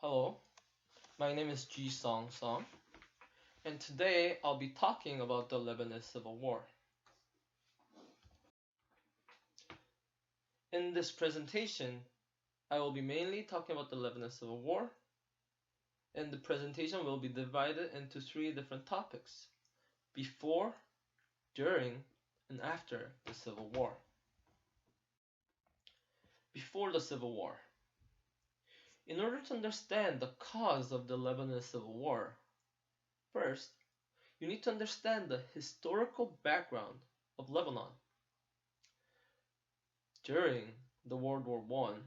Hello, my name is Ji Song Song, and today I'll be talking about the Lebanese Civil War. In this presentation, I will be mainly talking about the Lebanese Civil War, and the presentation will be divided into three different topics: before, during, and after the Civil War. Before the Civil War. In order to understand the cause of the Lebanese Civil War, first, you need to understand the historical background of Lebanon. During the World War I,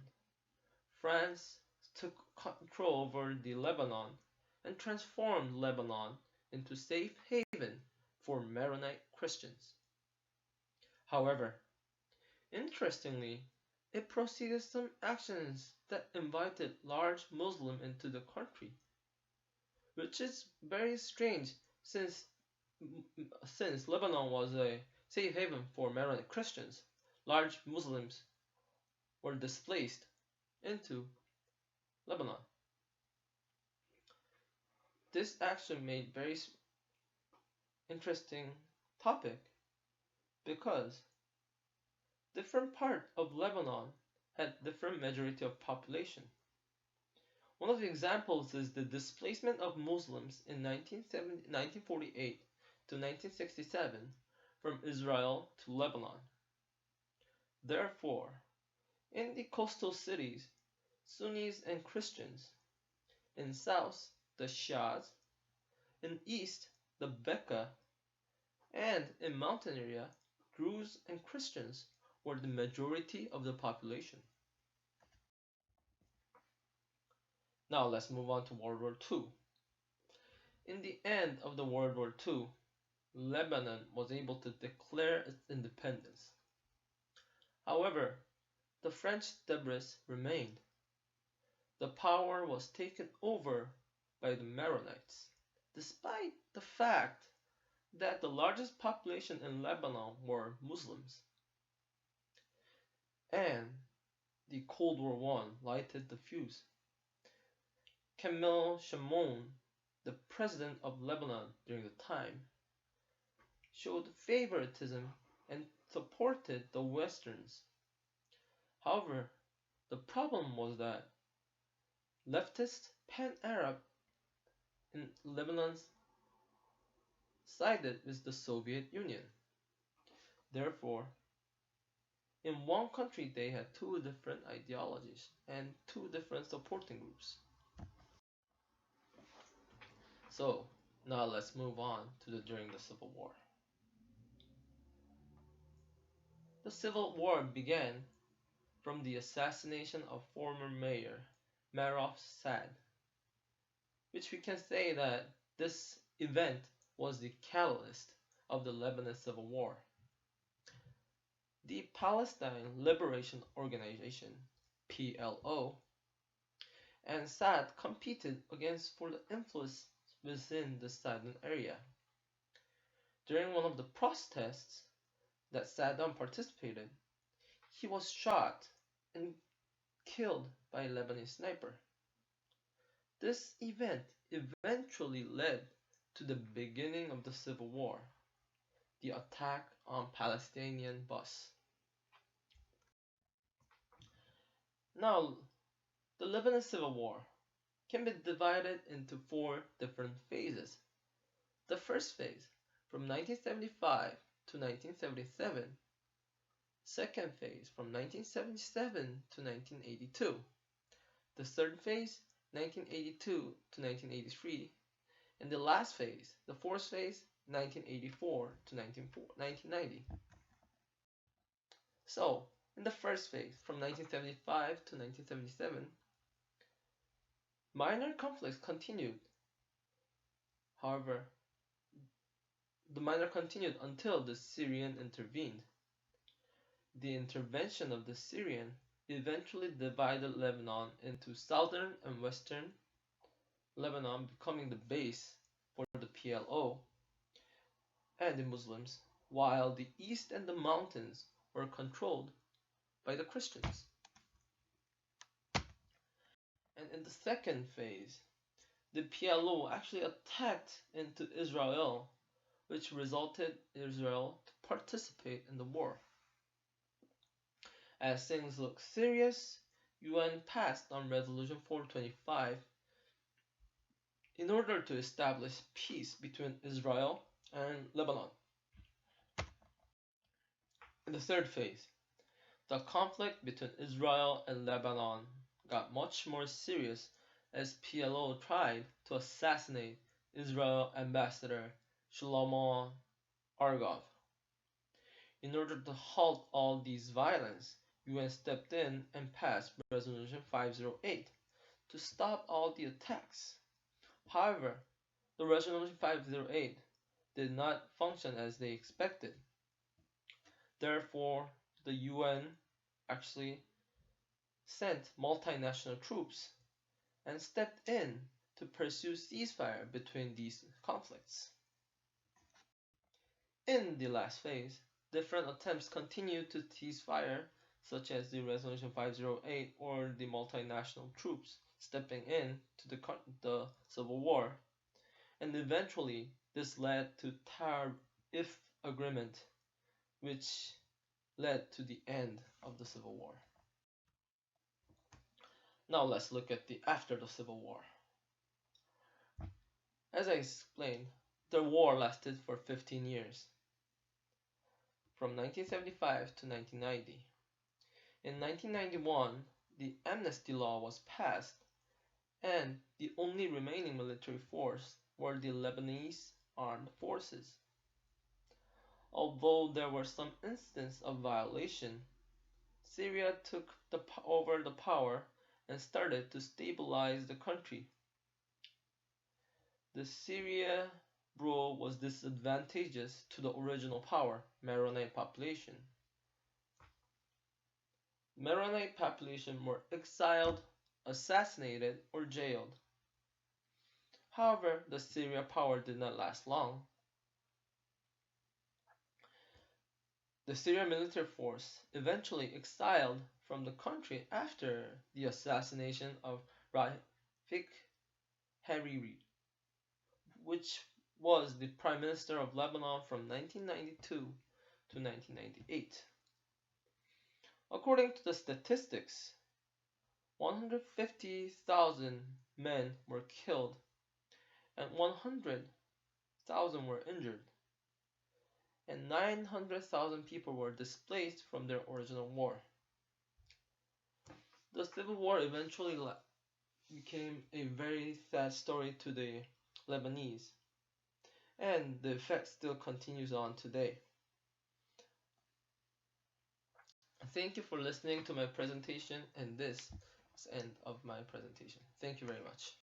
France took control over the Lebanon and transformed Lebanon into safe haven for Maronite Christians. However, interestingly, it proceeded some actions that invited large Muslims into the country, which is very strange since Lebanon was a safe haven for Maronite Christians. Large Muslims were displaced into Lebanon. This action made very interesting topic because different part of Lebanon had different majority of population. One of the examples is the displacement of Muslims in 1948 to 1967 from Israel to Lebanon. Therefore, in the coastal cities, Sunnis and Christians, in south, the Shias, in east, the Becca, and in mountain area, Druze and Christians were the majority of the population. Now let's move on to World War II. In the end of the World War II, Lebanon was able to declare its independence. However, the French debris remained. The power was taken over by the Maronites, despite the fact that the largest population in Lebanon were Muslims. And the Cold War I lighted the fuse. Camille Chamoun, the president of Lebanon during the time, showed favoritism and supported the Westerns. However, the problem was that leftist pan-Arab in Lebanon sided with the Soviet Union. Therefore, in one country they had two different ideologies and two different supporting groups. So, now let's move on to during the Civil War. The Civil War began from the assassination of former mayor Marof Saad, which we can say that this event was the catalyst of the Lebanese Civil War. The Palestine Liberation Organization (PLO) and Saad competed against for the influence within the southern area. During one of the protests that Saddam participated, he was shot and killed by a Lebanese sniper. This event eventually led to the beginning of the Civil War, the attack on Palestinian bus. Now, the Lebanese Civil War can be divided into four different phases. The first phase, from 1975 to 1977. Second phase, from 1977 to 1982. The third phase, 1982 to 1983. And the last phase, the fourth phase, 1984 to 1990. So, in the first phase, from 1975 to 1977, minor conflicts continued. However, the minor continued until the Syrian intervened. The intervention of the Syrian eventually divided Lebanon into southern and western Lebanon, becoming the base for the PLO and the Muslims, while the east and the mountains were controlled by the Christians. And in the second phase, the PLO actually attacked into Israel, which resulted Israel to participate in the war. As things look serious, UN passed on Resolution 425 in order to establish peace between Israel and Lebanon. In the third phase, the conflict between Israel and Lebanon got much more serious as PLO tried to assassinate Israel ambassador Shlomo Argov. In order to halt all these violence, UN stepped in and passed Resolution 508 to stop all the attacks. However, the Resolution 508 did not function as they expected. Therefore, the UN actually sent multinational troops and stepped in to pursue ceasefire between these conflicts. In the last phase, different attempts continued to cease fire, such as the Resolution 508 or the multinational troops stepping in to the Civil War, and eventually this led to Tarif Agreement, which led to the end of the Civil War. Now let's look at the after the Civil War. As I explained, the war lasted for 15 years, from 1975 to 1990. In 1991, the amnesty law was passed, and the only remaining military force were the Lebanese armed forces. Although there were some instances of violation, Syria took over the power and started to stabilize the country. The Syria rule was disadvantageous to the original power, Maronite population. Maronite population were exiled, assassinated, or jailed. However, the Syria power did not last long. The Syrian military force eventually exiled from the country after the assassination of Rafik Hariri, which was the Prime Minister of Lebanon from 1992 to 1998. According to the statistics, 150,000 men were killed and 100,000 were injured, and 900,000 people were displaced from their original war. The Civil War eventually became a very sad story to the Lebanese, and the effect still continues on today. Thank you for listening to my presentation, and this is the end of my presentation. Thank you very much.